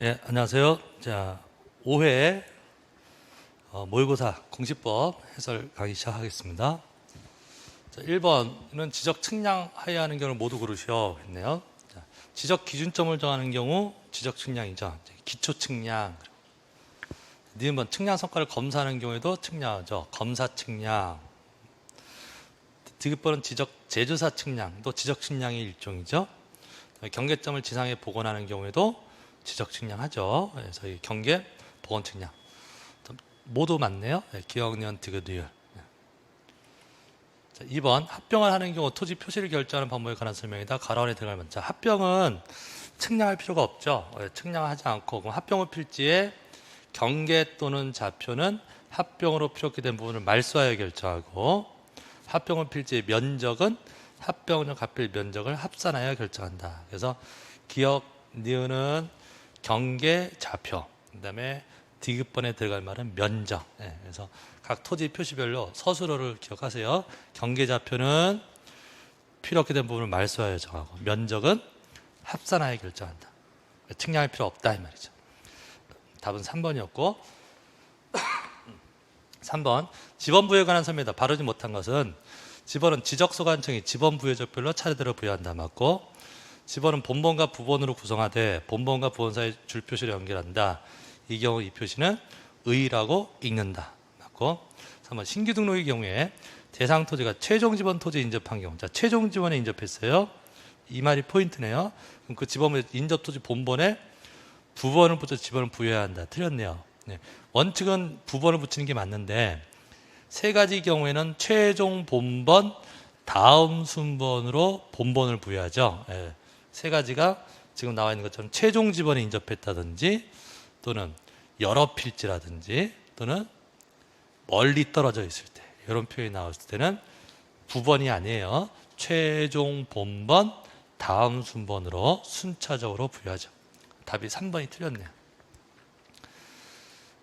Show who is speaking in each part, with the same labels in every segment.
Speaker 1: 네, 안녕하세요. 자, 5회 모의고사 공시법 해설 강의 시작하겠습니다. 자, 1번은 지적 측량 하회하는 경우를 모두 고르시오 했네요. 자, 지적 기준점을 정하는 경우 지적 측량이죠. 기초 측량. 니은 측량 성과를 검사하는 경우에도 측량하죠. 검사 측량. 디귿번은 지적 제조사 측량도 지적 측량의 일종이죠. 경계점을 지상에 복원하는 경우에도 지적 측량하죠. 그래서 이 경계, 복원 측량 모두 맞네요. 기억년, 디귿. 2번 합병을 하는 경우 토지 표시를 결정하는 방법에 관한 설명이다. 가로안에 들어갈 문자. 합병은 측량할 필요가 없죠. 측량하지 않고 그럼 합병의 필지에 경계 또는 좌표는 합병으로 표기된 부분을 말소하여 결정하고 합병의 필지의 면적은 합병적 합필 면적을 합산하여 결정한다. 그래서 기억, 니은은 경계, 좌표, 그 다음에 디귿번에 들어갈 말은 면적. 그래서 각 토지 표시별로 서술어를 기억하세요. 경계, 좌표는 필요 없게 된 부분을 말소하여 정하고 면적은 합산하여 결정한다. 측량할 필요 없다 이 말이죠. 답은 3번이었고 3번 지번부여에 관한 설명이다. 바르지 못한 것은 지번은 지적소관청이 지번부여적별로 차례대로 부여한다. 맞고 지번은 본번과 부번으로 구성하되 본번과 부번 사이 줄 표시를 연결한다. 이 경우 이 표시는 의라고 읽는다. 맞고 3번 신규 등록의 경우에 대상 토지가 최종 지번 토지에 인접한 경우. 자, 최종 지번에 인접했어요. 이 말이 포인트네요. 그럼 그 지번의 인접 토지 본번에 부번을 붙여 지번을 부여해야 한다. 틀렸네요. 원칙은 부번을 붙이는 게 맞는데 세 가지 경우에는 최종 본번 다음 순번으로 본번을 부여하죠. 세 가지가 지금 나와 있는 것처럼 최종 지번에 인접했다든지 또는 여러 필지라든지 또는 멀리 떨어져 있을 때 이런 표현이 나왔을 때는 부번이 아니에요. 최종 본번 다음 순번으로 순차적으로 부여하죠. 답이 3번이 틀렸네요.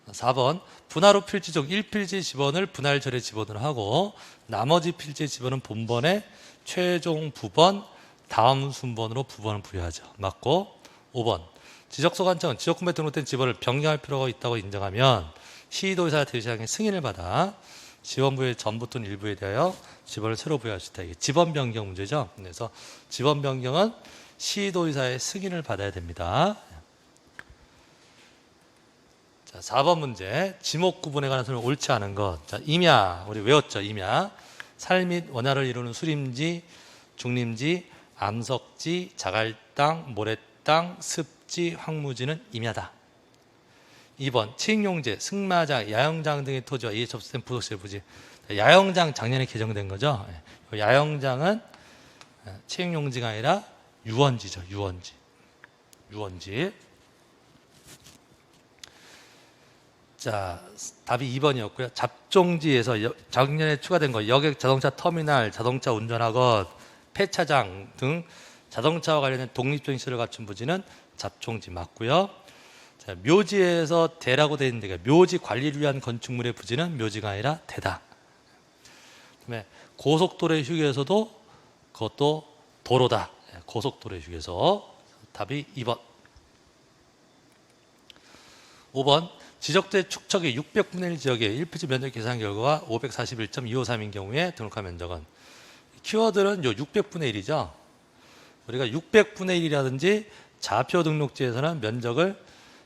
Speaker 1: 4번 분할 후 필지 중 1필지 지번을 분할 절에 지번으로 하고 나머지 필지 지번은 본번에 최종 부번 다음 순번으로 부번을 부여하죠. 맞고 5번 지적소관청은 지적공부에 등록된 지번을 변경할 필요가 있다고 인정하면 시도의사 대시장의 승인을 받아 지번부의 전부 또는 일부에 대하여 지번을 새로 부여할 수 있다. 이게 지번 변경 문제죠. 그래서 지번 변경은 시도의사의 승인을 받아야 됩니다. 자, 4번 문제 지목 구분에 관한 설명 옳지 않은 것. 자, 임야 우리 외웠죠. 임야 살 및 원야를 이루는 수림지, 중림지, 암석지, 자갈땅, 모래땅, 습지, 황무지는 임야다. 2번 체익용지, 승마장, 야영장 등의 토지와 이에 접수된 부속실 부지. 야영장 작년에 개정된 거죠. 야영장은 체익용지가 아니라 유원지죠. 유원지. 자, 답이 2번이었고요. 잡종지에서 작년에 추가된 거 여객 자동차 터미널, 자동차 운전학원, 폐차장 등 자동차와 관련된 독립적인 시설을 갖춘 부지는 잡종지 맞고요. 자, 묘지에서 대라고 되어 있는 데가 묘지 관리를 위한 건축물의 부지는 묘지가 아니라 대다. 그다음에 고속도로의 휴게소도 그것도 도로다. 고속도로의 휴게소. 답이 2번. 5번 지적대 축척이 600분의 1 지역의 1필지 면적 계산 결과가 541.253인 경우에 등록한 면적은 키워드는 요 600분의 1이죠. 우리가 600분의 1이라든지 좌표 등록지에서는 면적을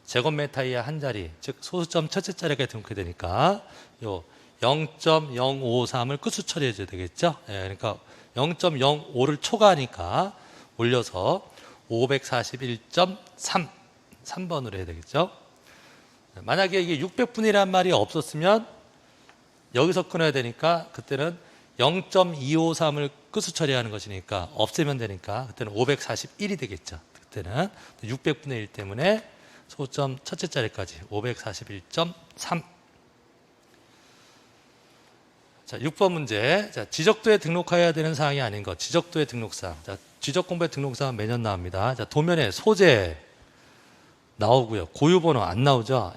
Speaker 1: 제곱미터 이하 한 자리, 즉 소수점 첫째 자리가 등록해야 되니까 요 0.053을 끝수 처리해 줘야 되겠죠. 그러니까 0.05를 초과하니까 올려서 541.3 3번으로 해야 되겠죠. 만약에 이게 600분의 1이란 말이 없었으면 여기서 끊어야 되니까 그때는 0.253을 끝수 처리하는 것이니까 없애면 되니까 그때는 541이 되겠죠. 그때는 600분의 1 때문에 소점 첫째 자리까지 541.3. 자, 6번 문제. 자, 지적도에 등록해야 되는 사항이 아닌 것. 지적도의 등록사항. 자, 지적공부의 등록사항은 매년 나옵니다. 자, 도면에 소재 나오고요. 고유번호 안 나오죠.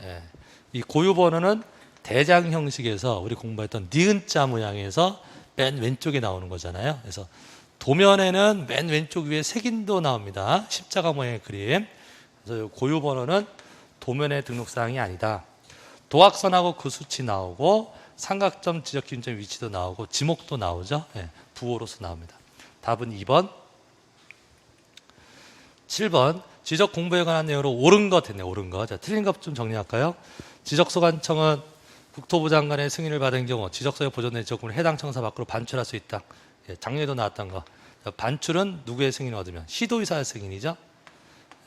Speaker 1: 이 고유번호는 대장 형식에서 우리 공부했던 니은자 모양에서 맨 왼쪽에 나오는 거잖아요. 그래서 도면에는 맨 왼쪽 위에 색인도 나옵니다. 십자가 모양의 그림. 그래서 고유번호는 도면의 등록사항이 아니다. 도학선하고 그 수치 나오고 삼각점 지적 기준점 위치도 나오고 지목도 나오죠. 예, 부호로서 나옵니다. 답은 2번. 7번 지적 공부에 관한 내용으로 옳은 것 됐네. 옳은 것. 자, 틀린 것 좀 정리할까요? 지적소관청은 국토부 장관의 승인을 받은 경우 지적소에 보존된 지적공부를 해당 청사 밖으로 반출할 수 있다. 예, 작년에도 나왔던 거. 자, 반출은 누구의 승인을 얻으면? 시도의사의 승인이죠.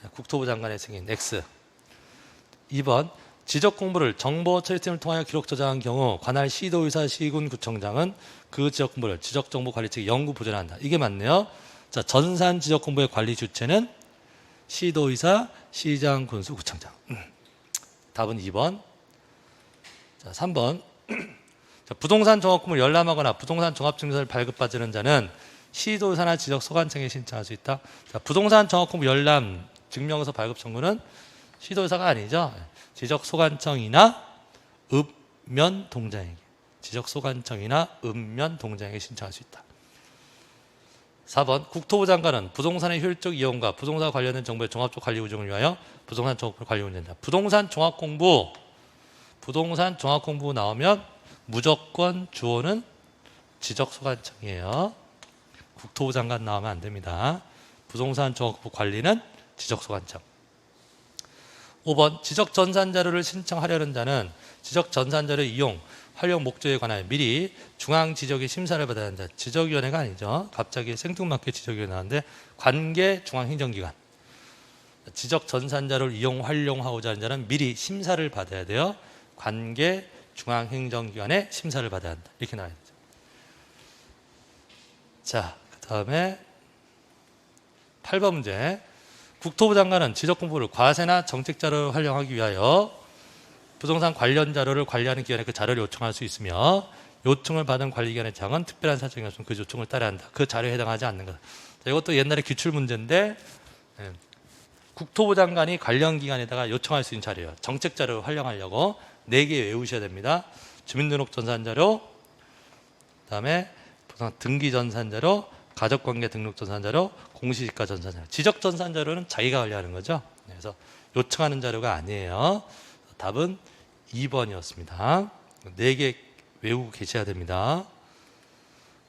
Speaker 1: 예, 국토부 장관의 승인 X. 2번 지적 공부를 정보 처리 시스템을 통하여 기록 저장한 경우 관할 시도의사 시군구청장은 그 지적 공부를 지적정보관리 측에 영구 보존한다. 이게 맞네요. 자, 전산 지적 공부의 관리 주체는 시도의사, 시장, 군수, 구청장. 답은 2번. 자, 3번. 자, 부동산 종합금을 열람하거나 부동산 종합증서를 발급받는 자는 시도의사나 지적소관청에 신청할 수 있다. 자, 부동산 종합금을 열람 증명서 발급 청구는 시도의사가 아니죠. 지적소관청이나 읍면동장에게, 지적소관청이나 읍면동장에게 신청할 수 있다. 4번 국토부 장관은 부동산의 효율적 이용과 부동산 관련된 정보의 종합적 관리 운영을 위하여 부동산 종합공부 관리 운영한다. 부동산 종합공부 나오면 무조건 주어는 지적소관청이에요. 국토부 장관 나오면 안 됩니다. 부동산 종합공부 관리는 지적소관청. 5번 지적전산자료를 신청하려는 자는 지적전산자료 이용, 활용 목적에 관하여 미리 중앙지적의 심사를 받아야 한다. 지적위원회가 아니죠. 갑자기 생뚱맞게 지적위원회 나왔는데 관계 중앙행정기관. 지적전산자료를 이용, 활용하고자 하는 자는 미리 심사를 받아야 돼요. 관계 중앙행정기관의 심사를 받아야 한다. 이렇게 나와야 되죠. 자, 그 다음에 8번 문제. 국토부 장관은 지적공부를 과세나 정책자료를 활용하기 위하여 부동산 관련 자료를 관리하는 기관에 그 자료를 요청할 수 있으며 요청을 받은 관리기관의 장은 특별한 사정이 없으면 그 요청을 따라야 한다. 그 자료에 해당하지 않는 것. 자, 이것도 옛날에 기출 문제인데 국토부 장관이 관련 기관에다가 요청할 수 있는 자료예요. 정책 자료를 활용하려고 4개 외우셔야 됩니다. 주민등록 전산자료, 그다음에 등기 전산자료, 가족관계 등록 전산자료, 공시지가 전산자료. 지적 전산자료는 자기가 관리하는 거죠. 그래서 요청하는 자료가 아니에요. 답은 2번이었습니다. 4개 외우고 계셔야 됩니다.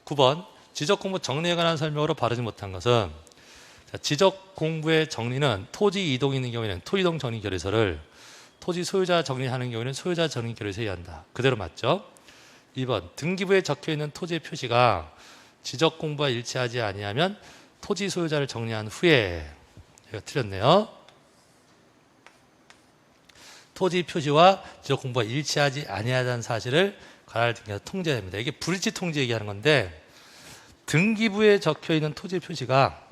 Speaker 1: 9번 지적공부 정리에 관한 설명으로 바르지 못한 것은, 지적공부의 정리는 토지 이동이 있는 경우에는 토이동 정리 결의서를, 토지 소유자 정리하는 경우에는 소유자 정리 결의서에 해야 한다. 그대로 맞죠? 2번 등기부에 적혀있는 토지의 표시가 지적공부와 일치하지 아니하면 토지 소유자를 정리한 후에, 제가 틀렸네요. 토지 표시와 지적공부가 일치하지 아니하다는 사실을 관할 등기에서 통지해야 됩니다. 이게 불일치 통지 얘기하는 건데, 등기부에 적혀있는 토지 표시가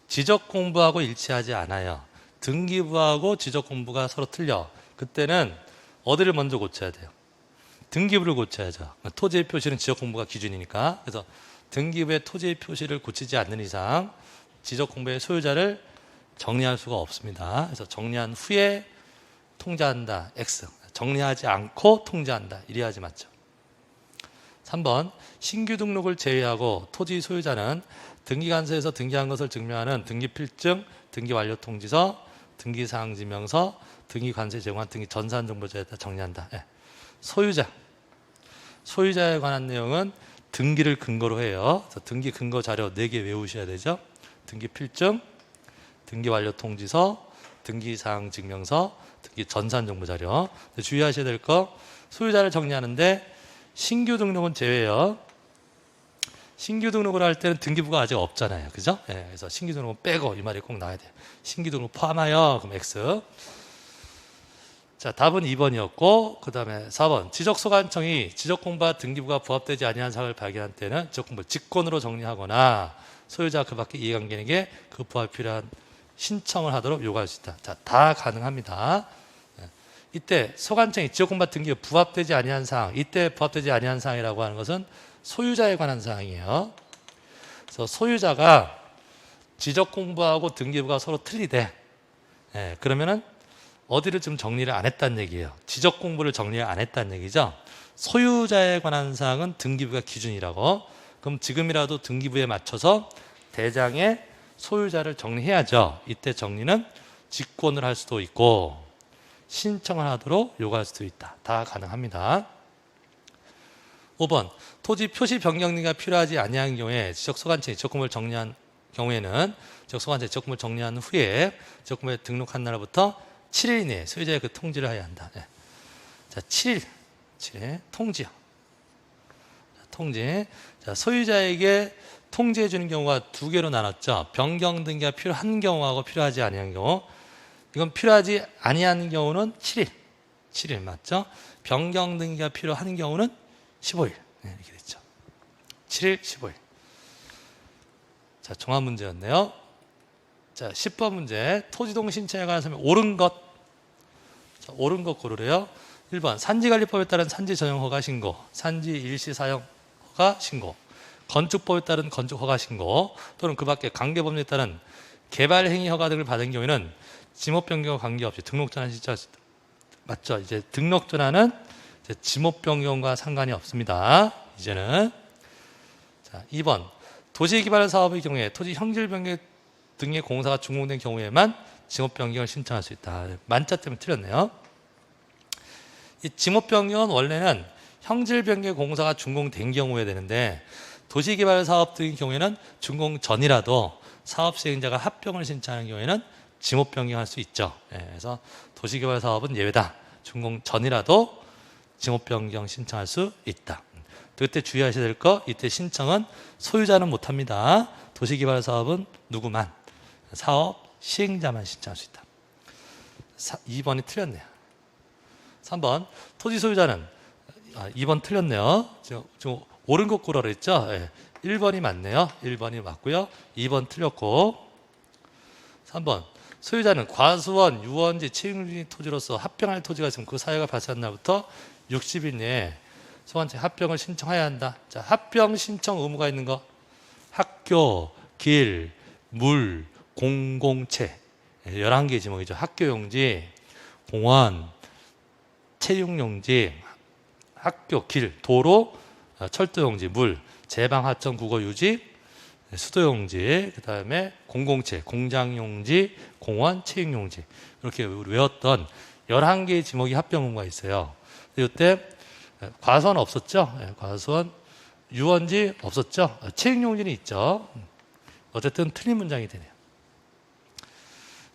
Speaker 1: 지적공부하고 일치하지 않아요. 등기부하고 지적공부가 서로 틀려. 그때는 어디를 먼저 고쳐야 돼요? 등기부를 고쳐야죠. 토지의 표시는 지적공부가 기준이니까. 그래서 등기부의 토지의 표시를 고치지 않는 이상 지적공부의 소유자를 정리할 수가 없습니다. 그래서 정리한 후에 통지한다. X. 정리하지 않고 통지한다. 이래야지 맞죠. 3번 신규 등록을 제외하고 토지 소유자는 등기관서에서 등기한 것을 증명하는 등기필증, 등기완료통지서, 등기사항지명서, 등기관서에 제공한 등기 전산정보자에다 정리한다. 네. 소유자에 관한 내용은 등기를 근거로 해요. 그래서 등기 근거 자료 4개 외우셔야 되죠. 등기필증, 등기완료통지서, 등기사항증명서, 등기 전산정보자료. 주의하셔야 될 거, 소유자를 정리하는데 신규 등록은 제외예요. 신규 등록을 할 때는 등기부가 아직 없잖아요. 그죠? 네, 그래서 신규 등록은 빼고 이 말이 꼭 나와야 돼요. 신규 등록 포함하여, 그럼 X. 자, 답은 2번이었고, 그 다음에 4번 지적소관청이 지적공부와 등기부가 부합되지 아니한 사항을 발견한 때는 지적공부를 직권으로 정리하거나 소유자 그 밖의 이해관계에게 그 부합이 필요한 신청을 하도록 요구할 수 있다. 자, 다 가능합니다. 이때 소관청이 지적공부와 등기부 부합되지 아니한 사항, 이때 부합되지 아니한 사항이라고 하는 것은 소유자에 관한 사항이에요. 그래서 소유자가 지적공부하고 등기부가 서로 틀리대. 그러면은 어디를 좀 정리를 안 했다는 얘기예요. 지적공부를 정리를 안 했다는 얘기죠. 소유자에 관한 사항은 등기부가 기준이라고. 그럼 지금이라도 등기부에 맞춰서 대장의 소유자를 정리해야죠. 이때 정리는 직권을 할 수도 있고 신청을 하도록 요구할 수도 있다. 다 가능합니다. 5번 토지 표시 변경 등이 필요하지 아니한 경우에 지적소관청이 지적금을 정리한 경우에는 지적소관청이 지적금을 정리한 후에 지적금에 등록한 날부터 7일 이내에 소유자의 그 통지를 해야 한다. 네. 자, 7일 통지요. 통지. 자, 소유자에게 통지해 주는 경우가 두 개로 나눴죠. 변경 등기가 필요한 경우하고 필요하지 아니한 경우. 이건 필요하지 아니한 경우는 7일 맞죠? 변경 등기가 필요한 경우는 15일. 네, 이렇게 됐죠. 7일, 15일. 자, 종합 문제였네요. 자, 10번 문제. 토지동 신청에 관한 설명. 옳은 것. 자, 옳은 것 고르래요. 1번 산지관리법에 따른 산지 전용 허가 신고, 산지 일시 사용 허가 신고, 건축법에 따른 건축 허가 신고 또는 그 밖에 관계법률에 따른 개발 행위 허가 등을 받은 경우에는 지목 변경과 관계없이 등록 전환 신청 맞죠? 이제 등록 전환은 이제 지목 변경과 상관이 없습니다. 이제는 자, 2번 도시개발 사업의 경우에 토지 형질 변경 등의 공사가 준공된 경우에만 지목 변경을 신청할 수 있다. 만자 때문에 틀렸네요. 이 지목 변경은 원래는 형질 변경 공사가 준공된 경우에 되는데 도시개발 사업 등의 경우에는 준공 전이라도 사업 시행자가 합병을 신청하는 경우에는 지목 변경할 수 있죠. 그래서 도시개발 사업은 예외다. 준공 전이라도 지목 변경 신청할 수 있다. 그때 주의하셔야 될 거, 이때 신청은 소유자는 못합니다. 도시개발 사업은 누구만, 사업 시행자만 신청할 수 있다. 2번이 틀렸네요. 3번 토지 소유자는 2번 틀렸네요. 지금 옳은 것 고르라 했죠. 1번이 맞네요. 1번이 맞고요. 2번 틀렸고 3번 소유자는 과수원, 유원지, 채용지 토지로서 합병할 토지가 있으면 그 사유가 발생한 날부터 60일 내에 소관청 합병을 신청해야 한다. 자, 합병 신청 의무가 있는 거 학교, 길, 물, 공공체 11개 지목이죠. 학교용지, 공원, 체육용지, 학교, 길, 도로, 철도용지, 물, 제방, 하천, 국어, 유지, 수도용지, 그 다음에 공공체, 공장용지, 공원, 체육용지 이렇게 외웠던 11개의 지목이 합병 의무가 있어요. 이때 과수원 없었죠? 과수원, 유원지 없었죠? 체육용지는 있죠. 어쨌든 틀린 문장이 되네요.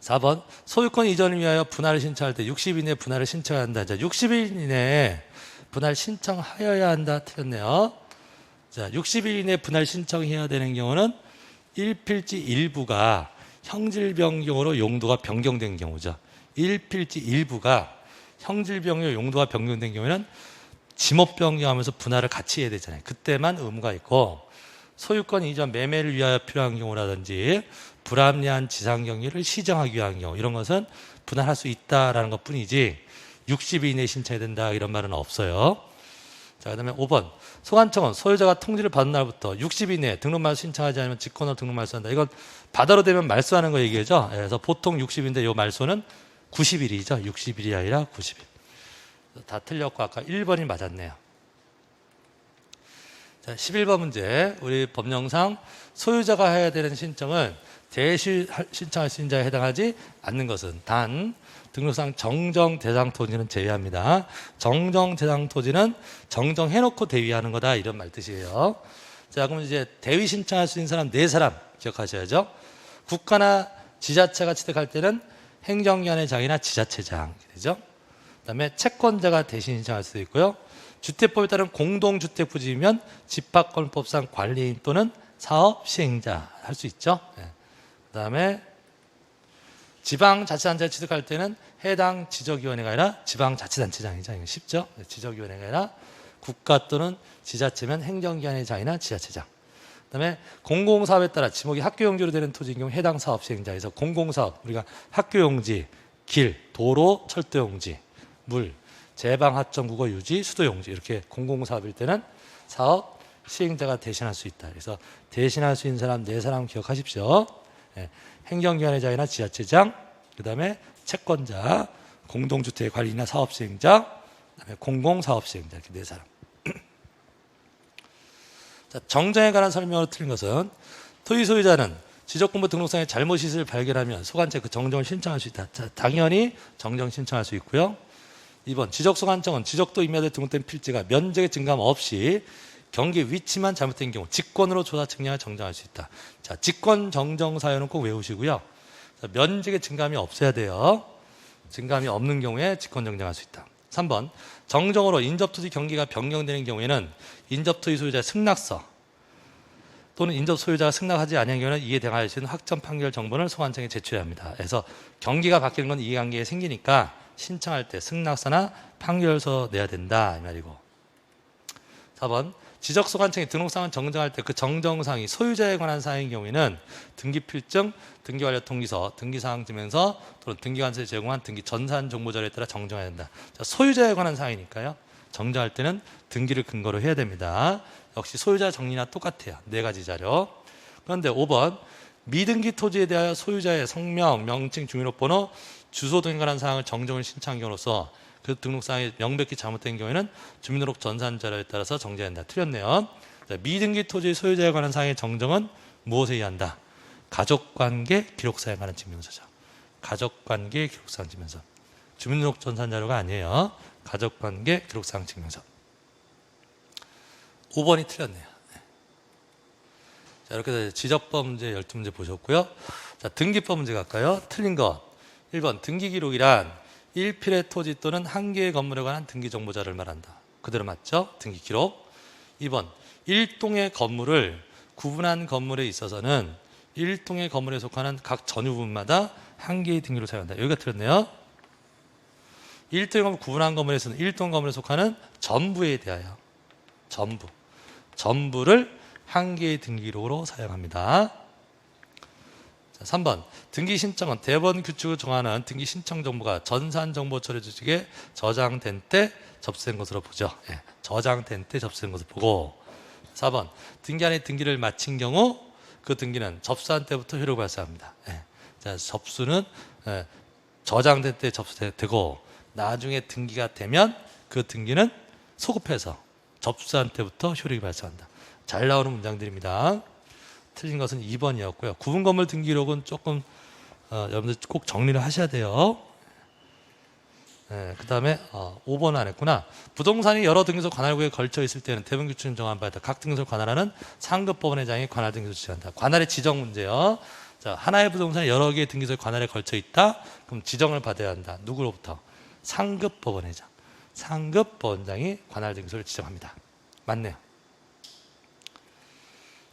Speaker 1: 4번 소유권 이전을 위하여 분할을 신청할 때 60일 이내에 분할을 신청해야 한다. 자, 60일 이내에 분할 신청하여야 한다. 틀렸네요. 자, 60일 이내에 분할 신청해야 되는 경우는 1필지 일부가 형질 변경으로 용도가 변경된 경우죠. 1필지 일부가 형질 변경 용도가 변경된 경우에는 지목 변경하면서 분할을 같이 해야 되잖아요. 그때만 의무가 있고 소유권 이전 매매를 위하여 필요한 경우라든지 불합리한 지상 경기를 시정하기 위한 경우 이런 것은 분할할 수 있다라는 것뿐이지 60일 이내에 신청해야 된다 이런 말은 없어요. 자, 그다음에 5번 소관청은 소유자가 통지를 받은 날부터 60일 이내에 등록 말소 신청하지 않으면 직권으로 등록 말소한다. 이건 바다로 되면 말소하는 거 얘기하죠. 그래서 보통 60일인데 이 말소는 90일이죠. 60일이 아니라 90일. 다 틀렸고 아까 1번이 맞았네요. 자, 11번 문제. 우리 법령상 소유자가 해야 되는 신청은 대시 신청할 수 있는 자에 해당하지 않는 것은 단 등록상 정정 대상 토지는 제외합니다. 정정 대상 토지는 정정해놓고 대위하는 거다 이런 말 뜻이에요. 자, 그럼 이제 대위 신청할 수 있는 사람 4사람 기억하셔야죠. 국가나 지자체가 취득할 때는 행정기관의 장이나 지자체장 되죠. 그다음에 채권자가 대신 신청할 수도 있고요. 주택법에 따른 공동주택 부지이면 집합권법상 관리인 또는 사업 시행자 할 수 있죠. 그다음에 지방자치단체에 취득할 때는 해당 지적위원회가 아니라 지방자치단체장이죠. 이거 쉽죠? 지적위원회가 아니라 국가 또는 지자체면 행정기관의 장이나 지자체장. 그다음에 공공사업에 따라 지목이 학교용지로 되는 토지인 경우 해당 사업 시행자에서 공공사업 우리가 학교용지, 길, 도로, 철도용지, 물, 제방, 하천, 국어, 유지, 수도용지 이렇게 공공사업일 때는 사업 시행자가 대신할 수 있다. 그래서 대신할 수 있는 사람 4사람 기억하십시오. 행정기관의 장이나 지자체장, 그 다음에 채권자, 공동주택 관리나 사업시행자, 그 다음에 공공사업시행자 이렇게 4사람. 자, 정정에 관한 설명으로 틀린 것은 토지 소유자는 지적공부 등록상에 잘못이 있을 발견하면 소관청 그 정정을 신청할 수 있다. 자, 당연히 정정 신청할 수 있고요. 2번 지적소관청은 지적도 임야대 등록된 필지가 면적의 증감 없이 경기 위치만 잘못된 경우 직권으로 조사 측량을 정정할 수 있다. 자, 직권 정정 사유는 꼭 외우시고요. 자, 면적의 증감이 없어야 돼요. 증감이 없는 경우에 직권 정정할 수 있다. 3번 정정으로 인접토지 경기가 변경되는 경우에는 인접토지 소유자의 승낙서 또는 인접 소유자가 승낙하지 아니한 경우는 이에 대하여 있는 확정 판결 정보를 소관청에 제출해야 합니다. 그래서 경기가 바뀌는 건 이해관계가 생기니까 신청할 때 승낙서나 판결서 내야 된다 이 말이고. 4번 지적소관청이 등록상을 정정할 때 그 정정사항이 소유자에 관한 사항인 경우에는 등기필증, 등기완료 통지서, 등기사항증명서 또는 등기관서에 제공한 등기 전산 정보자료에 따라 정정해야 된다. 자, 소유자에 관한 사항이니까요. 정정할 때는 등기를 근거로 해야 됩니다. 역시 소유자 정리나 똑같아요. 4가지 자료. 그런데 5번 미등기 토지에 대하여 소유자의 성명, 명칭, 주민등록번호, 주소 등에 관한 사항을 정정을 신청한 경우로서 그 등록사항이 명백히 잘못된 경우에는 주민등록 전산 자료에 따라서 정정한다. 틀렸네요. 자, 미등기 토지의 소유자에 관한 사항의 정정은 무엇에 의한다? 가족관계 기록사에 관한 증명서죠. 가족관계 기록사항 증명서. 주민등록 전산 자료가 아니에요. 가족관계 기록사항 증명서. 5번이 틀렸네요. 자, 이렇게 해서 지적법 문제 12문제 보셨고요. 자, 등기법 문제 갈까요? 틀린 것. 1번 등기기록이란 1필의 토지 또는 한 개의 건물에 관한 등기정보자를 말한다. 그대로 맞죠? 등기기록. 2번 1동의 건물을 구분한 건물에 있어서는 1동의 건물에 속하는 각 전유 부분마다 한 개의 등기를 사용한다. 여기가 틀렸네요. 1동의 건물 구분한 건물에서는 1동 건물에 속하는 전부에 대하여 전부를 한 개의 등기록으로 사용합니다. 자, 3번 등기 신청은 대법원 규칙을 정하는 등기 신청 정보가 전산정보처리 조직에 저장된 때 접수된 것으로 보죠. 예, 저장된 때 접수된 것으로 보고. 4번 등기한의 등기를 마친 경우 그 등기는 접수한 때부터 효력을 발생합니다. 예, 자, 접수는 저장된 때 접수되고 나중에 등기가 되면 그 등기는 소급해서 접수한 때부터 효력이 발생한다. 잘 나오는 문장들입니다. 틀린 것은 2번이었고요. 구분 건물 등기록은 조금 여러분들 꼭 정리를 하셔야 돼요. 그 다음에 5번 안 했구나. 부동산이 여러 등기소 관할구에 걸쳐 있을 때는 대법원 규칙을 정한 바에 따라 각 등기소를 관할하는 상급법원회장이 관할 등기소를 지정한다. 관할의 지정 문제요. 자, 하나의 부동산이 여러 개의 등기소의 관할에 걸쳐 있다. 그럼 지정을 받아야 한다. 누구로부터? 상급법원회장. 상급법원장이 관할 등기소를 지정합니다. 맞네요.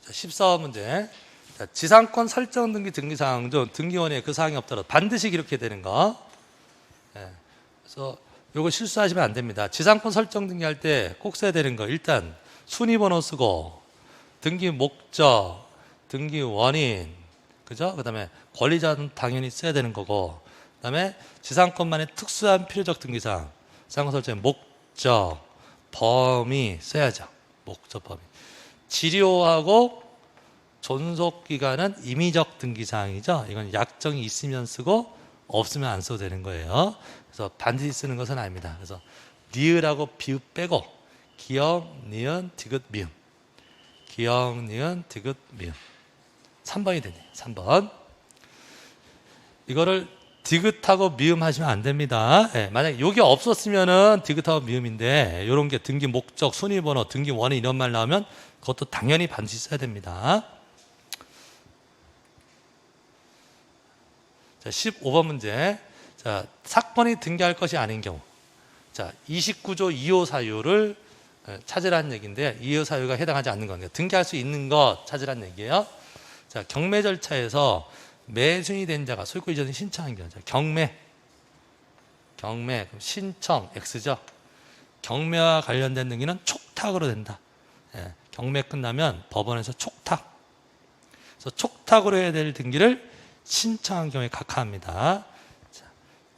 Speaker 1: 자, 14번 문제. 자, 지상권 설정 등기 등기사항 중 등기원에 그 사항이 없더라도 반드시 기록해야 되는 거. 그래서 이거 실수하시면 안 됩니다. 지상권 설정 등기할 때 꼭 써야 되는 거. 일단 순위번호 쓰고 등기 목적, 등기 원인, 그죠? 그다음에 권리자는 당연히 써야 되는 거고. 그다음에 지상권만의 특수한 필요적 등기사항. 지상권 설정의 목적, 범위 써야죠. 목적, 범위. 지료하고 존속기간은 임의적 등기사항이죠. 이건 약정이 있으면 쓰고 없으면 안 써도 되는 거예요. 그래서 반드시 쓰는 것은 아닙니다. 그래서 니을하고 비읍 빼고 기역, 니은, 디귿, 미음. 기역, 니은, 디귿, 미음. 3번이 되네요. 3번. 이거를 디귿하고 미음 하시면 안 됩니다. 네, 만약에 이게 없었으면은 디귿하고 미음인데 이런 게 등기 목적, 순위번호, 등기 원인 이런 말 나오면 그것도 당연히 반드시 써야 됩니다. 자, 15번 문제. 자, 사건이 등기할 것이 아닌 경우. 자, 29조 2호 사유를 찾으라는 얘기인데 2호 사유가 해당하지 않는 겁니다. 등기할 수 있는 것 찾으라는 얘기예요. 자, 경매 절차에서 매수인이 된 자가 소유권 이전을 신청한 경우. 자, 경매, 신청, X죠. 경매와 관련된 등기는 촉탁으로 된다. 예, 경매 끝나면 법원에서 촉탁. 그래서 촉탁으로 해야 될 등기를 신청한 경우에 각하합니다. 자,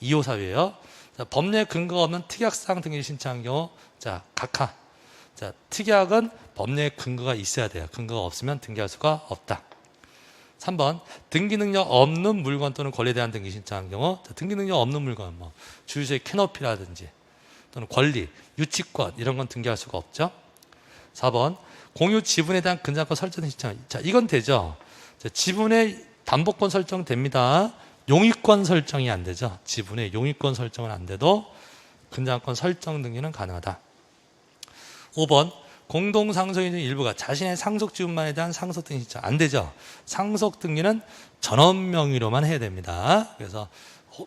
Speaker 1: 2호 사유예요. 자, 법률 근거가 없는 특약사항 등기를 신청한 경우, 자, 각하. 자, 특약은 법률 근거가 있어야 돼요. 근거가 없으면 등기할 수가 없다. 3번 등기 능력 없는 물건 또는 권리에 대한 등기 신청한 경우. 자, 등기 능력 없는 물건, 뭐 주유소의 캐노피라든지 또는 권리, 유치권 이런 건 등기할 수가 없죠. 4번 공유 지분에 대한 근저당권 설정 신청. 자, 이건 되죠. 자, 지분의 담보권 설정됩니다. 용의권 설정이 안 되죠. 지분의 용의권 설정은 안 돼도 근저당권 설정 등기는 가능하다. 5번 공동상속인 중 일부가 자신의 상속 지분만에 대한 상속 등기 신청 안 되죠. 상속 등기는 전원 명의로만 해야 됩니다. 그래서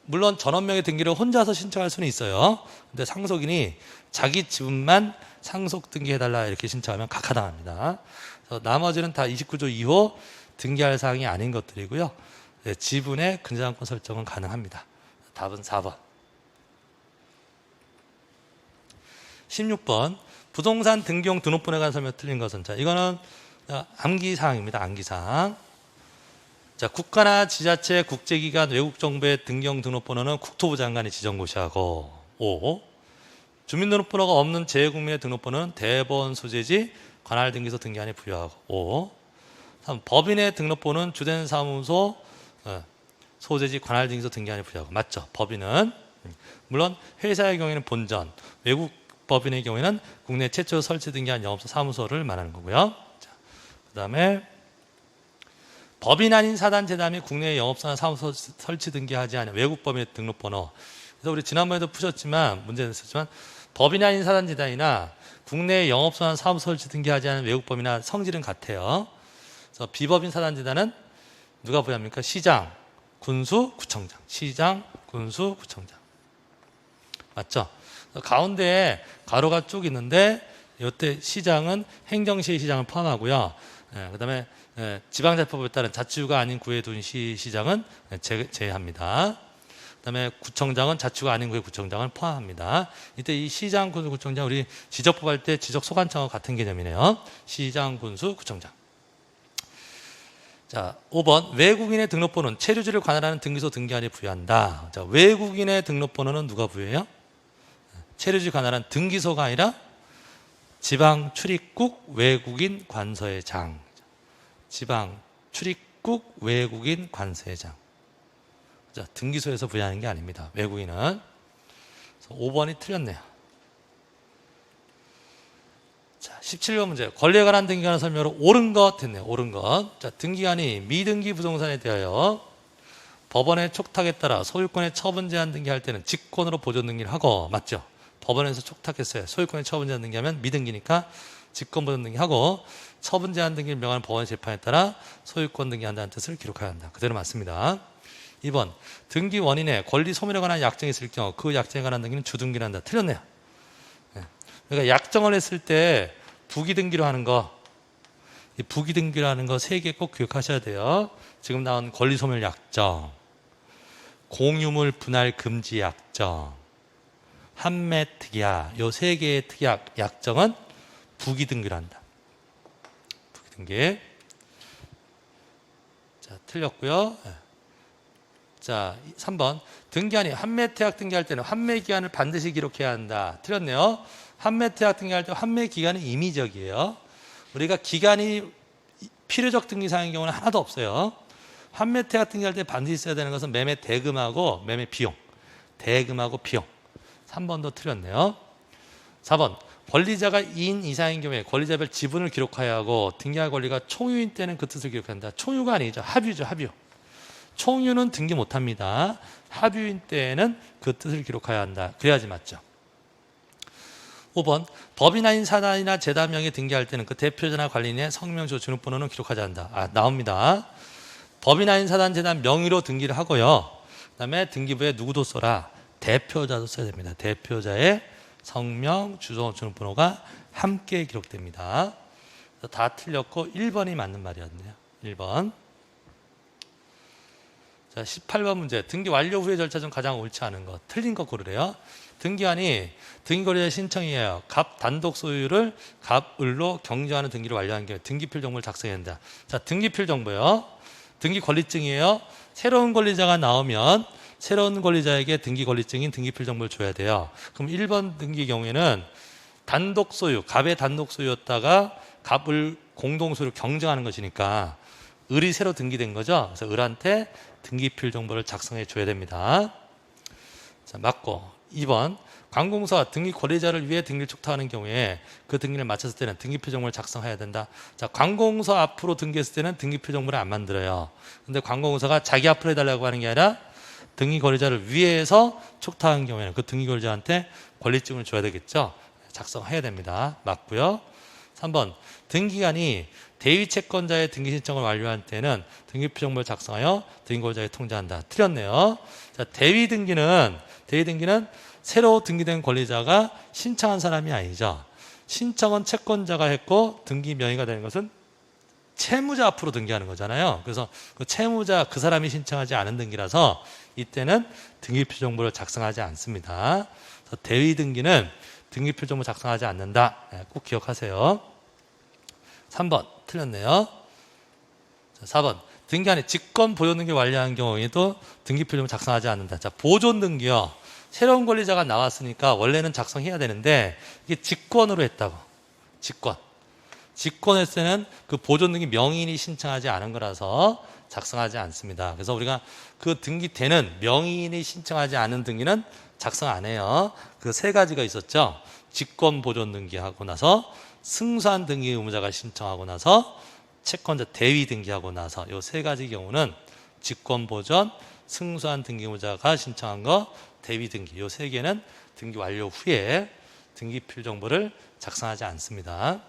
Speaker 1: 물론 전원 명의 등기를 혼자서 신청할 수는 있어요. 근데 상속인이 자기 지분만 상속 등기해달라 이렇게 신청하면 각하당합니다. 그래서 나머지는 다 29조 2호 등기할 사항이 아닌 것들이고요. 네, 지분의 근저당권 설정은 가능합니다. 답은 4번. 16번 부동산 등기용 등록번호에 관한 설명 틀린 것은 자 이거는 암기사항입니다. 암기사항. 자 국가나 지자체, 국제기관, 외국정부의 등기용 등록번호는 국토부 장관이 지정고시하고 5. 주민등록번호가 없는 재외국민의 등록번호는 대법원 소재지 관할등기소 등기관이 부여하고 5. 3. 법인의 등록번호는 주된 사무소 소재지 관할등기소 등기관이 부여하고 맞죠? 법인은 물론 회사의 경우에는 본전, 외국 법인의 경우에는 국내 최초 설치 등기한 영업소 사무소를 말하는 거고요. 그 다음에 법인 아닌 사단 재단 및 국내 영업소나 사무소 설치 등기하지 않은 외국 법인의 등록번호. 그래서 우리 지난번에도 푸셨지만 문제는 있었지만 법인 아닌 사단 재단이나 국내 영업소나 사무소 설치 등기하지 않은 외국 법인이나 성질은 같아요. 그래서 비법인 사단 재단은 누가 부여합니까? 시장, 군수, 구청장. 시장, 군수, 구청장. 맞죠? 가운데에 가로가 쭉 있는데 이때 시장은 행정시의 시장을 포함하고요. 그 다음에 지방자치법에 따른 자치구가 아닌 구에 둔 시장은 제외합니다. 그 다음에 구청장은 자치구가 아닌 구의 구청장을 포함합니다. 이때 이 시장, 군수, 구청장 우리 지적법 할 때 지적소관청과 같은 개념이네요. 시장, 군수, 구청장. 자, 5번 외국인의 등록번호는 체류지를 관할하는 등기소 등기관이 부여한다. 자, 외국인의 등록번호는 누가 부여해요? 체류지 관할한 등기소가 아니라 지방 출입국 외국인 관서의 장. 지방 출입국 외국인 관서의 장. 자, 등기소에서 부여하는 게 아닙니다. 외국인은. 5번이 틀렸네요. 자, 17번 문제. 권리에 관한 등기관의 설명으로 옳은 것 됐네요. 옳은 것. 자, 등기관이 미등기 부동산에 대하여 법원의 촉탁에 따라 소유권의 처분 제한 등기할 때는 직권으로 보존 등기를 하고 맞죠? 법원에서 촉탁했어요. 소유권의 처분 제한 등기하면 미등기니까 직권 보존 등기하고 처분 제한 등기를 명하는 법원의 재판에 따라 소유권 등기한다는 뜻을 기록해야 한다. 그대로 맞습니다. 2번 등기 원인에 권리 소멸에 관한 약정이 있을 경우 그 약정에 관한 등기는 주등기를 한다. 틀렸네요. 그러니까 약정을 했을 때 부기등기로 하는 거, 이 부기등기로 하는 거 3개 꼭 기억하셔야 돼요. 지금 나온 권리 소멸 약정, 공유물 분할 금지 약정, 한매 특약, 요 3개의 특약 약정은 부기등기로 한다. 부기등기. 자, 틀렸고요. 자, 3번 등기한이 한매특약 등기할 때는 한매기간을 반드시 기록해야 한다. 틀렸네요. 한매특약 등기할 때 한매기간은 임의적이에요. 우리가 기간이 필요적 등기사항인 경우는 하나도 없어요. 한매특약 등기할 때 반드시 써야 되는 것은 매매 대금하고 매매 비용. 대금하고 비용. 3번도 틀렸네요. 4번 권리자가 2인 이상인 경우에 권리자별 지분을 기록해야 하고 등기할 권리가 총유인 때는 그 뜻을 기록한다. 총유가 아니죠. 합유죠. 합유. 총유는 등기 못합니다. 합유인 때에는 그 뜻을 기록해야 한다. 그래야지 맞죠. 5번 법인 아닌 사단이나 재단명에 등기할 때는 그 대표자나 관리인의 성명조 주민번호는 기록하지 않는다. 나옵니다. 법인 아닌 사단 재단 명의로 등기를 하고요. 그 다음에 등기부에 누구도 써라. 대표자도 써야 됩니다. 대표자의 성명, 주소, 주민번호가 함께 기록됩니다. 다 틀렸고 1번이 맞는 말이었네요. 1번. 자, 18번 문제. 등기 완료 후의 절차 중 가장 옳지 않은 것. 틀린 거 고르래요. 등기관이 등기권리자 신청이에요. 갑 단독 소유를 갑을로 경정하는 등기를 완료한 경우 등기필 정보를 작성해야 한다. 자, 등기필 정보요. 등기 권리증이에요. 새로운 권리자가 나오면 새로운 권리자에게 등기 권리증인 등기필 정보를 줘야 돼요. 그럼 1번 등기 경우에는 단독 소유, 갑의 단독 소유였다가 갑을 공동 소유로 경정하는 것이니까 을이 새로 등기된 거죠. 그래서 을한테 등기필 정보를 작성해 줘야 됩니다. 자, 맞고 2번 관공서가 등기 권리자를 위해 등기를 촉탁하는 경우에 그 등기를 마쳤을 때는 등기표 정보를 작성해야 된다. 자, 관공서 앞으로 등기했을 때는 등기표 정보를 안 만들어요. 근데 관공서가 자기 앞으로 해달라고 하는 게 아니라 등기 권리자를 위해서 촉탁한 경우에는 그 등기 권리자한테 권리증을 줘야 되겠죠. 작성해야 됩니다. 맞고요. 3번 등기관이 대위 채권자의 등기 신청을 완료한 때는 등기표 정보를 작성하여 등기 권리자에 통지한다. 틀렸네요. 자, 대위 등기는 새로 등기된 권리자가 신청한 사람이 아니죠. 신청은 채권자가 했고 등기 명의가 되는 것은 채무자 앞으로 등기하는 거잖아요. 그래서 그 채무자 그 사람이 신청하지 않은 등기라서 이때는 등기표 정보를 작성하지 않습니다. 그래서 대위 등기는 등기표 정보 작성하지 않는다. 꼭 기억하세요. 3번 틀렸네요. 자, 4번 등기관이 직권 보존 등기 완료한 경우에도 등기표 정보 작성하지 않는다. 자, 보존 등기요. 새로운 권리자가 나왔으니까 원래는 작성해야 되는데 이게 직권으로 했다고. 직권했을 때는 그 보존 등기 명의인이 신청하지 않은 거라서 작성하지 않습니다. 그래서 우리가 그 등기되는 명의인이 신청하지 않은 등기는 작성 안 해요. 그 세 가지가 있었죠. 직권 보존 등기하고 나서 승소한 등기 의무자가 신청하고 나서 채권자 대위 등기하고 나서 이 세 가지 경우는 직권 보존, 승소한 등기 의무자가 신청한 거, 대위 등기 이 세 개는 등기 완료 후에 등기표 정보를 작성하지 않습니다.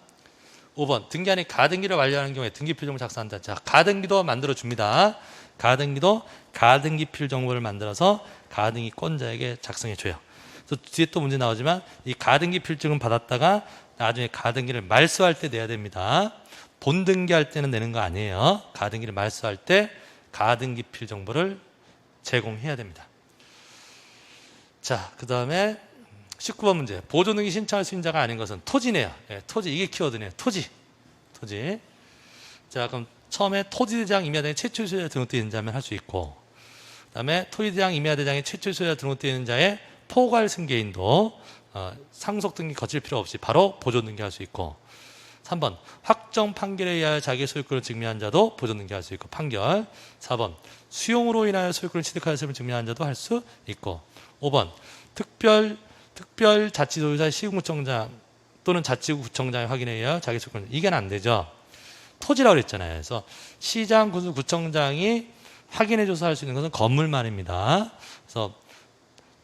Speaker 1: 5번 등기관이 가등기를 완료하는 경우에 등기표 정보 작성한다. 자, 가등기도 만들어 줍니다. 가등기도 가등기표 정보를 만들어서 가등기권자에게 작성해 줘요. 그래서 뒤에 또 문제 나오지만 이 가등기 필증은 받았다가 나중에 가등기를 말소할 때 내야 됩니다. 본등기할 때는 내는 거 아니에요. 가등기를 말소할 때 가등기 필 정보를 제공해야 됩니다. 자, 그 다음에 19번 문제. 보존등기 신청할 수 있는 자가 아닌 것은 토지네요. 토지, 이게 키워드네요. 토지. 자, 그럼 처음에 토지대장 임야대장의 최초 소유자 등록되어 있는 자면 할 수 있고, 그 다음에 토지대장 임야대장의 최초 소유자 등록되어 있는 자의 포괄 승계인도 상속등기 거칠 필요 없이 바로 보존등기 할 수 있고, 3번 확정 판결에 의하여 자기 소유권을 증명한 자도 보존등기 할 수 있고 판결. 4번 수용으로 인하여 소유권을 취득하였음을 증명한 자도 할 수 있고. 5번 특별자치소유자 시군구청장 또는 자치구청장의 확인에 의하여 자기 소유권. 이게 안 되죠. 토지라고 그랬잖아요. 그래서 시장, 군수, 구청장이 확인해줘서 할 수 있는 것은 건물만입니다. 그래서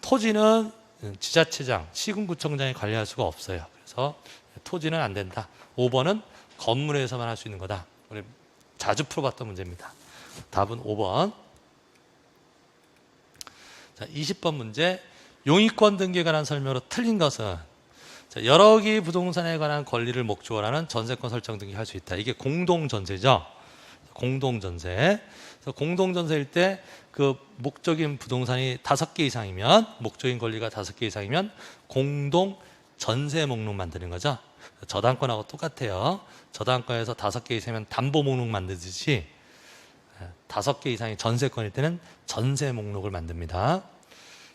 Speaker 1: 토지는 지자체장, 시군구청장이 관리할 수가 없어요. 그래서 토지는 안 된다. 5번은 건물에서만 할 수 있는 거다. 우리 자주 풀어봤던 문제입니다. 답은 5번. 자, 20번 문제. 용의권 등기에 관한 설명으로 틀린 것은, 자, 여러 개의 부동산에 관한 권리를 목적으로 하는 전세권 설정 등기 할 수 있다. 이게 공동전세죠. 공동전세. 그래서 공동전세일 때 그 목적인 부동산이 5개 이상이면, 목적인 권리가 5개 이상이면 공동전세 목록 만드는 거죠. 저당권하고 똑같아요. 저당권에서 5개 이상이면 담보 목록 만들듯이 5개 이상이 전세권일 때는 전세 목록을 만듭니다.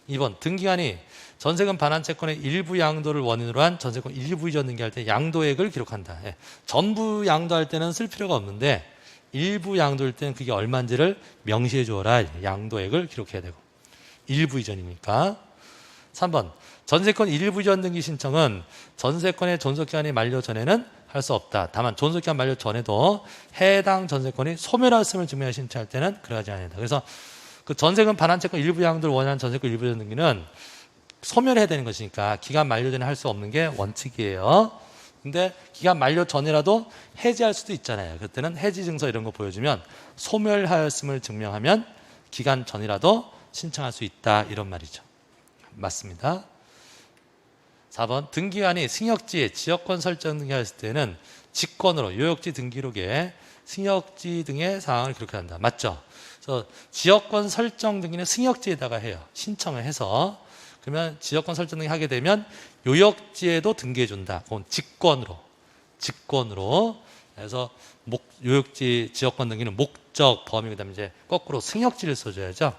Speaker 1: 2번 등기관이 전세금 반환 채권의 일부 양도를 원인으로 한 전세권 일부 이전 등기할 때 양도액을 기록한다. 전부 양도할 때는 쓸 필요가 없는데 일부 양도일 때는 그게 얼마인지를 명시해 주어라. 양도액을 기록해야 되고. 일부 이전이니까. 3번 전세권 일부 이전 등기 신청은 전세권의 존속기간이 만료 전에는 할 수 없다. 다만 존속기간 만료 전에도 해당 전세권이 소멸하였음을 증명해 신청할 때는 그러하지 않는다. 그래서 그 전세금 반환 채권 일부 양도를 원하는 전세권 일부 이전 등기는 소멸해야 되는 것이니까 기간 만료 전에 할 수 없는 게 원칙이에요. 근데 기간 만료 전이라도 해지할 수도 있잖아요. 그때는 해지 증서 이런 거 보여주면 소멸하였음을 증명하면 기간 전이라도 신청할 수 있다. 이런 말이죠. 맞습니다. 4번 등기관이 승역지에 지역권 설정 등기했을 때는 직권으로 요역지 등기록에 승역지 등의 사항을 기록한다. 맞죠? 그래서 지역권 설정 등기는 승역지에다가 해요. 신청을 해서. 그러면 지역권 설정 등기 하게 되면 요역지에도 등기해 준다. 그건 직권으로. 그래서 요역지 지역권 등기는 목적, 범위, 그다음에 이제 거꾸로 승역지를 써줘야죠.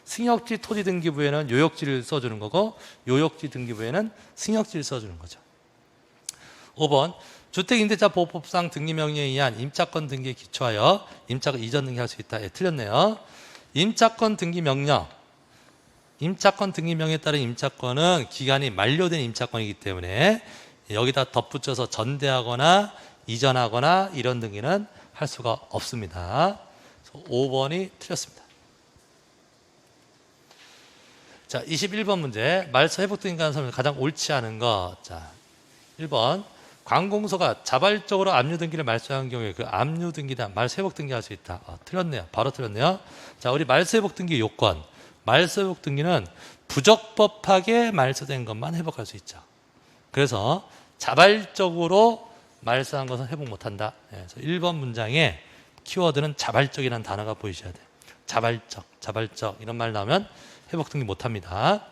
Speaker 1: 승역지 토지 등기부에는 요역지를 써주는 거고 요역지 등기부에는 승역지를 써주는 거죠. 5번 주택임대차보호법상 등기명령에 의한 임차권 등기에 기초하여 임차권 이전 등기할 수 있다. 틀렸네요. 임차권 등기명령 임차권 등기명에 따른 임차권은 기간이 만료된 임차권이기 때문에 여기다 덧붙여서 전대하거나 이전하거나 이런 등기는 할 수가 없습니다. 5번이 틀렸습니다. 자, 21번 문제. 말소 회복 등기 관한 설명 가장 옳지 않은 것. 자, 1번. 관공서가 자발적으로 압류 등기를 말소한 경우에 그 압류 등기다 말소 회복 등기할 수 있다. 틀렸네요. 바로 틀렸네요. 자, 우리 말소 회복 등기 요건. 말소 회복 등기는 부적법하게 말소된 것만 회복할 수 있죠. 그래서 자발적으로 말소한 것은 회복 못한다. 그래서 1번 문장에 키워드는 자발적이라는 단어가 보이셔야 돼요. 자발적 이런 말 나오면 회복 등기 못합니다.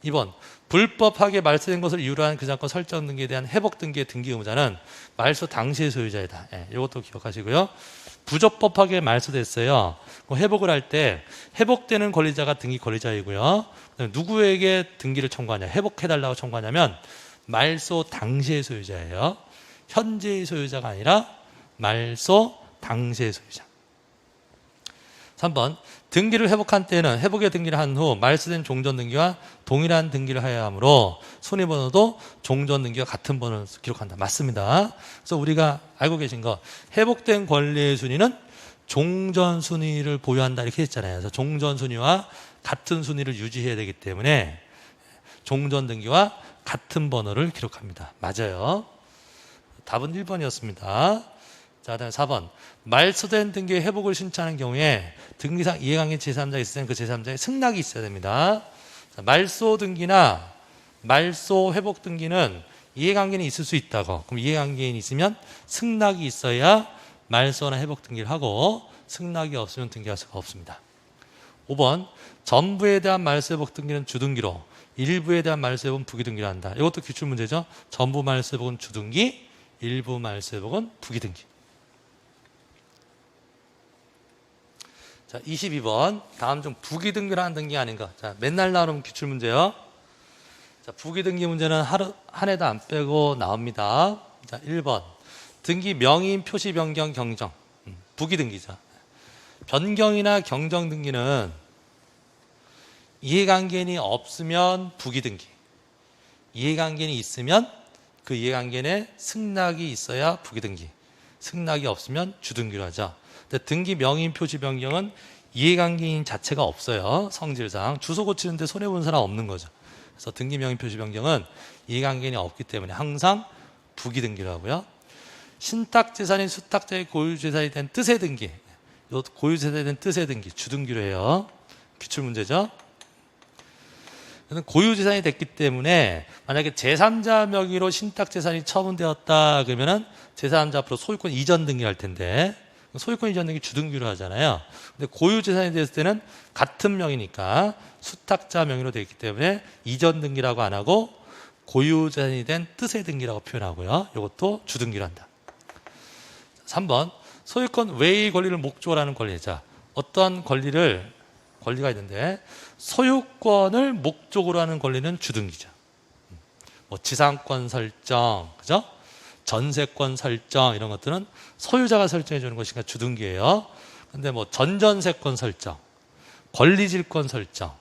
Speaker 1: 2번 불법하게 말소된 것을 이유로 한 그장권 설정 등기에 대한 회복 등기의 등기 의무자는 말소 당시의 소유자이다. 이것도 기억하시고요. 부적법하게 말소됐어요. 회복을 할 때 회복되는 권리자가 등기 권리자이고요. 누구에게 등기를 청구하냐, 회복해달라고 청구하냐면 말소 당시의 소유자예요. 현재의 소유자가 아니라 말소 당시의 소유자. 3번 등기를 회복한 때에는 회복의 등기를 한 후 말소된 종전 등기와 동일한 등기를 하여야 하므로 순위번호도 종전 등기와 같은 번호를 기록한다. 맞습니다. 그래서 우리가 알고 계신 거 회복된 권리의 순위는 종전 순위를 보유한다 이렇게 했잖아요. 그래서 종전 순위와 같은 순위를 유지해야 되기 때문에 종전 등기와 같은 번호를 기록합니다. 맞아요. 답은 1번이었습니다. 자, 다음에 4번. 말소된 등기의 회복을 신청하는 경우에 등기상 이해관계 제3자가 있을 때는 그 제3자의 승낙이 있어야 됩니다. 자, 말소 등기나 말소 회복 등기는 이해관계는 있을 수 있다고. 그럼 이해관계인이 있으면 승낙이 있어야 말소나 회복 등기를 하고 승낙이 없으면 등기할 수가 없습니다. 5번. 전부에 대한 말소 회복 등기는 주등기로 일부에 대한 말소 회복은 부기등기로 한다. 이것도 기출문제죠. 전부 말소 회복은 주등기, 일부 말소 회복은 부기등기. 자, 22번. 다음 중 부기등기라는 등기 아닌가. 자, 맨날 나오는 기출문제요. 자, 부기등기 문제는 한 해도 안 빼고 나옵니다. 자, 1번. 등기 명의인 표시 변경 경정. 부기등기죠. 변경이나 경정 등기는 이해관계인이 없으면 부기등기. 이해관계인이 있으면 그 이해관계인의 승낙이 있어야 부기등기. 승낙이 없으면 주등기로 하죠. 근데 등기 명의인 표시 변경은 이해관계인 자체가 없어요. 성질상. 주소 고치는데 손해보는 사람 없는 거죠. 그래서 등기 명의인 표시 변경은 이해관계인이 없기 때문에 항상 부기등기로 하고요. 신탁재산인 수탁자의 고유재산이 된 뜻의 등기. 고유재산이 된 뜻의 등기. 주등기로 해요. 기출문제죠. 고유재산이 됐기 때문에 만약에 제3자 명의로 신탁재산이 처분되었다 그러면은 제3자 앞으로 소유권 이전 등기를 할 텐데 소유권 이전 등기 주등기로 하잖아요. 근데 고유재산이 됐을 때는 같은 명의니까 수탁자 명의로 되어 있기 때문에 이전 등기라고 안 하고 고유재산이 된 뜻의 등기라고 표현하고요. 이것도 주등기로 한다. 3번 소유권 외의 권리를 목적으로 하는 권리자. 어떠한 권리가 있는데 소유권을 목적으로 하는 권리는 주등기죠. 뭐 지상권 설정, 그죠? 전세권 설정 이런 것들은 소유자가 설정해 주는 것이니까 주등기예요. 근데 뭐 전전세권 설정, 권리질권 설정,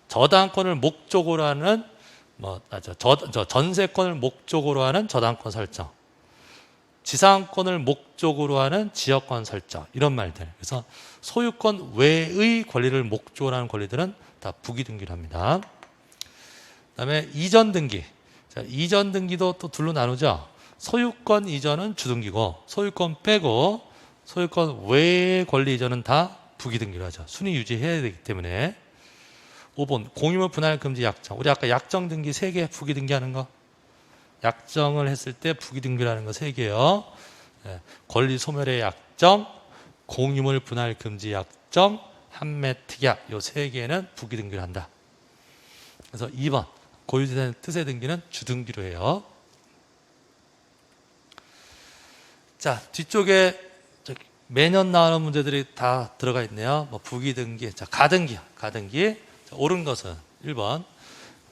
Speaker 1: 저당권을 목적으로 하는 전세권을 목적으로 하는 저당권 설정, 지상권을 목적으로 하는 지역권 설정 이런 말들. 그래서 소유권 외의 권리를 목적으로 하는 권리들은 다 부기등기를 합니다. 그다음에 이전 등기. 자, 이전 등기도 또 둘로 나누죠. 소유권 이전은 주등기고 소유권 빼고 소유권 외의 권리 이전은 다 부기등기로 하죠. 순위 유지해야 되기 때문에. 5번 공유물 분할 금지 약정. 우리 아까 약정 등기 3개 부기등기 하는 거. 약정을 했을 때 부기등기라는 거 3개요. 권리 소멸의 약정, 공유물 분할 금지 약정, 판매 특약 요 3개는 부기등기를 한다. 그래서 2번 고유재산 뜻의 등기는 주등기로 해요. 자, 뒤쪽에 매년 나오는 문제들이 다 들어가 있네요. 뭐 부기등기, 자, 가등기. 자, 옳은 것은 1번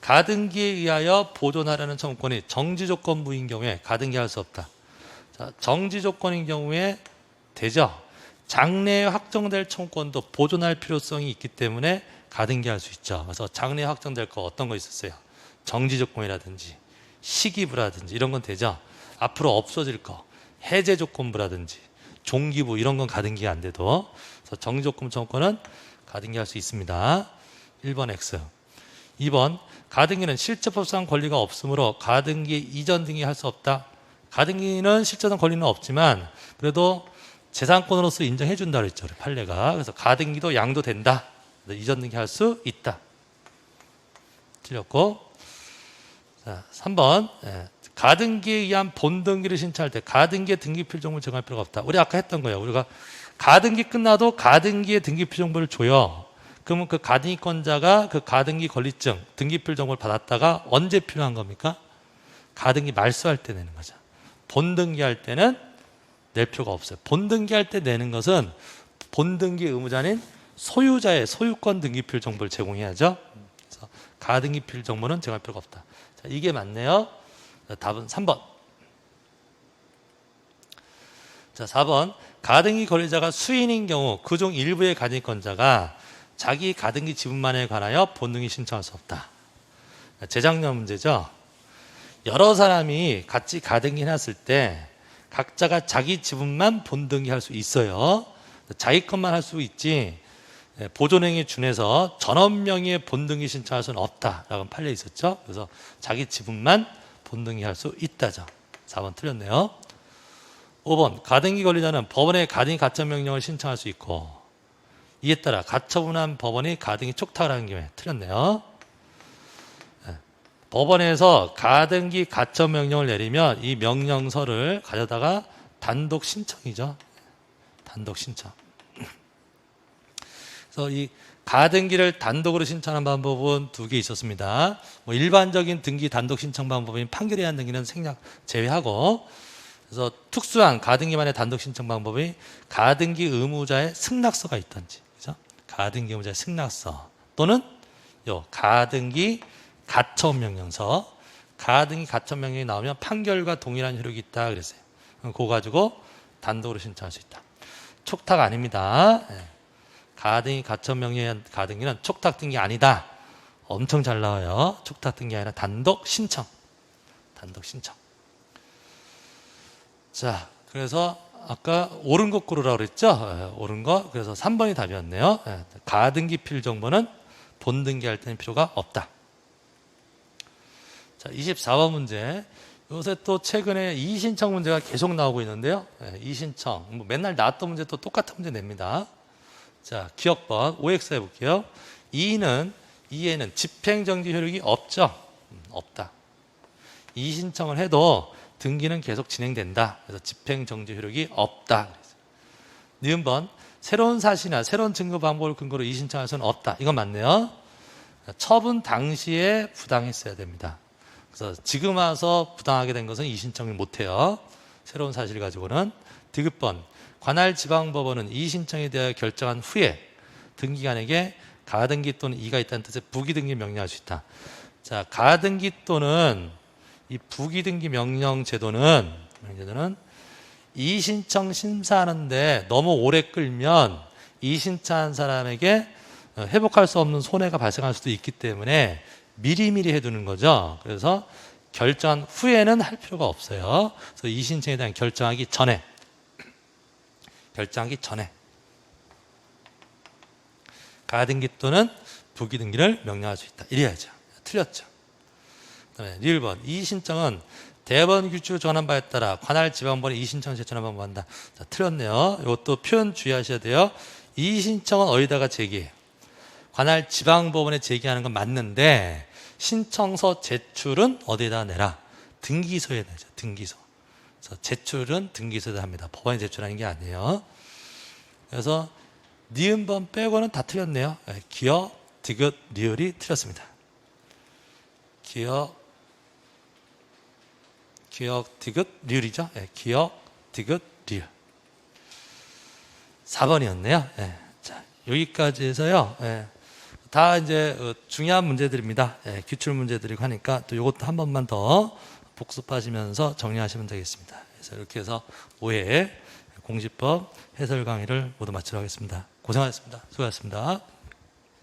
Speaker 1: 가등기에 의하여 보존하려는 청구권이 정지조건부인 경우에 가등기할 수 없다. 자, 정지조건인 경우에 되죠. 장래에 확정될 청구권도 보존할 필요성이 있기 때문에 가등기할 수 있죠. 그래서 장래 확정될 거 어떤 거 있었어요? 정지조건이라든지 시기부라든지 이런 건 되죠. 앞으로 없어질 거 해제조건부라든지 종기부 이런 건 가등기가 안 돼도, 그래서 정지조건 청구권은 가등기할 수 있습니다. 1번 X. 2번 가등기는 실제법상 권리가 없으므로 가등기 이전 등기할 수 없다. 가등기는 실제상 권리는 없지만 그래도 재산권으로서 인정해 준다 그랬죠, 판례가. 그래서 가등기도 양도 된다. 이전 등기할 수 있다. 틀렸고. 자, 3번 가등기에 의한 본등기를 신청할 때 가등기의 등기필 정보를 제공할 필요가 없다. 우리 아까 했던 거예요. 우리가 가등기 끝나도 가등기의 등기필 정보를 줘요. 그러면 그 가등기권자가 그 가등기 권리증, 등기필 정보를 받았다가 언제 필요한 겁니까? 가등기 말소할 때 내는 거죠. 본등기할 때는 낼 필요가 없어요. 본등기할 때 내는 것은 본등기 의무자인 소유자의 소유권 등기필 정보를 제공해야죠. 그래서 가등기필 정보는 제공할 필요가 없다. 자, 이게 맞네요. 자, 답은 3번. 자, 4번. 가등기 권리자가 수인인 경우 그중 일부의 가등기권자가 자기 가등기 지분만에 관하여 본등기 신청할 수 없다. 재작년 문제죠. 여러 사람이 같이 가등기 해놨을 때 각자가 자기 지분만 본등기 할 수 있어요. 자기 것만 할 수 있지 보존행위에 준해서 전원 명의의 본등기 신청할 수는 없다라고 판례 있었죠. 그래서 자기 지분만 본등기 할 수 있다죠. 4번 틀렸네요. 5번 가등기 권리자는 법원에 가등기 가처 명령을 신청할 수 있고 이에 따라 가처분한 법원이 가등기 촉탁을 하는 경우에 틀렸네요. 법원에서 가등기 가처 명령을 내리면 이 명령서를 가져다가 단독 신청이죠. 단독 신청. 그래서 이 가등기를 단독으로 신청하는 방법은 두 개 있었습니다. 뭐 일반적인 등기 단독 신청 방법인 판결에 의한 등기는 생략 제외하고, 그래서 특수한 가등기만의 단독 신청 방법이 가등기 의무자의 승낙서가 있던지, 그죠? 가등기 의무자의 승낙서 또는 요 가등기 가처분 명령서, 가등기 가처분 명령이 나오면 판결과 동일한 효력이 있다 그랬어요. 그거 가지고 단독으로 신청할 수 있다. 촉탁 아닙니다. 가등기 가처분 명령에 의한 가등기는 촉탁 등기 아니다. 엄청 잘 나와요. 촉탁 등기 아니라 단독 신청. 단독 신청. 자, 그래서 아까 옳은 것 고르라고 그랬죠? 옳은 거. 그래서 3번이 답이었네요. 가등기 필 정보는 본등기할 때는 필요가 없다. 자, 24번 문제. 요새 또 최근에 이의신청 문제가 계속 나오고 있는데요. 이의신청. 뭐 맨날 나왔던 문제 또 똑같은 문제 냅니다. 자, 기억번 OX 해볼게요. 이의에는 집행정지 효력이 없죠. 없다. 이의신청을 해도 등기는 계속 진행된다. 그래서 집행정지 효력이 없다. 니은번 새로운 사실이나 새로운 증거 방법을 근거로 이의신청할 수는 없다. 이건 맞네요. 처분 당시에 부당했어야 됩니다. 그래서 지금 와서 부당하게 된 것은 이의신청을 못해요. 새로운 사실 가지고는. 디귿번 관할 지방법원은 이의신청에 대하여 결정한 후에 등기관에게 가등기 또는 이의가 있다는 뜻의 부기등기 명령할 수 있다. 자, 가등기 또는 이 부기등기 명령 제도는 이의신청 심사하는데 너무 오래 끌면 이의신청한 사람에게 회복할 수 없는 손해가 발생할 수도 있기 때문에 미리미리 해두는 거죠. 그래서 결정한 후에는 할 필요가 없어요. 그래서 이의신청에 대한 결정하기 전에 가등기 또는 부기등기를 명령할 수 있다. 이래야죠. 틀렸죠. 그다음에 리을번 이의신청은 대법원 규칙을 정한 바에 따라 관할 지방법원에 이의신청을 제출하는 방법한다. 자, 틀렸네요. 이것도 표현 주의하셔야 돼요. 이의신청은 어디다가 제기해요? 관할 지방법원에 제기하는 건 맞는데 신청서 제출은 어디에다 내라? 등기소에 내죠. 등기소. 그래서 제출은 등기소에다 합니다. 법원에 제출하는 게 아니에요. 그래서 니은번 빼고는 다 틀렸네요. 기역, 디귿, 리을이 틀렸습니다. 기역, 디귿, 리을이죠. 기역, 디귿, 리을. 4번이었네요. 자, 여기까지 해서요. 다 이제 중요한 문제들입니다. 기출 문제들이고 하니까 또 이것도 한 번만 더 복습하시면서 정리하시면 되겠습니다. 그래서 이렇게 해서 5회 공시법 해설 강의를 모두 마치도록 하겠습니다. 고생하셨습니다. 수고하셨습니다.